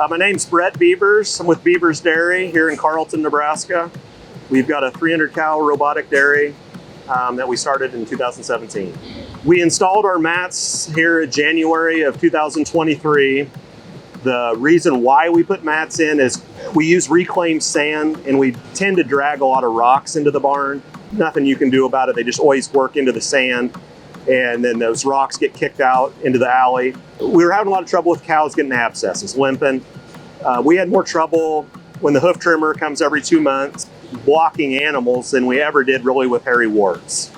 My name's Brett Beavers. I'm with Beavers Dairy here in Carlton, Nebraska. We've got a 300 cow robotic dairy that we started in 2017. We installed our mats here in January of 2023. The reason why we put mats in is we use reclaimed sand and we tend to drag a lot of rocks into the barn. Nothing you can do about it. They just always work into the sand, and then those rocks get kicked out into the alley. We were having a lot of trouble with cows getting abscesses, limping. We had more trouble when the hoof trimmer comes every 2 months blocking animals than we ever did really with hairy warts,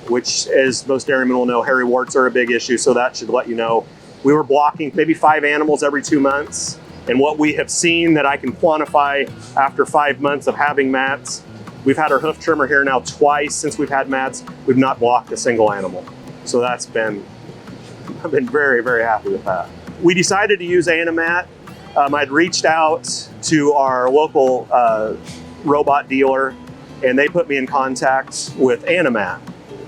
which, as most dairymen will know, hairy warts are a big issue, so that should let you know. We were blocking maybe 5 animals every 2 months, and what we have seen that I can quantify after 5 months of having mats, we've had our hoof trimmer here now twice since we've had mats. We've not blocked a single animal. So I've been very, very happy with that. We decided to use Animat. I'd reached out to our local robot dealer, and they put me in contact with Animat.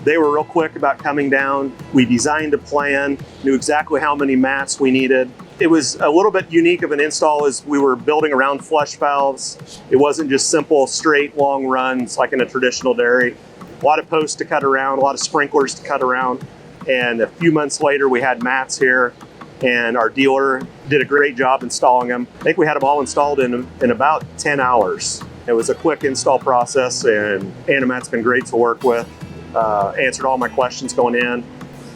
They were real quick about coming down. We designed a plan, knew exactly how many mats we needed. It was a little bit unique of an install as we were building around flush valves. It wasn't just simple, straight, long runs like in a traditional dairy. A lot of posts to cut around, a lot of sprinklers to cut around. And a few months later, we had mats here, and our dealer did a great job installing them. I think we had them all installed in about 10 hours. It was a quick install process, and Animat's been great to work with. Answered all my questions going in.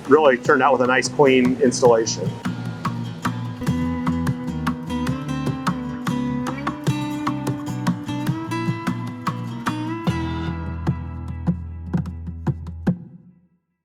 Really turned out with a nice, clean installation.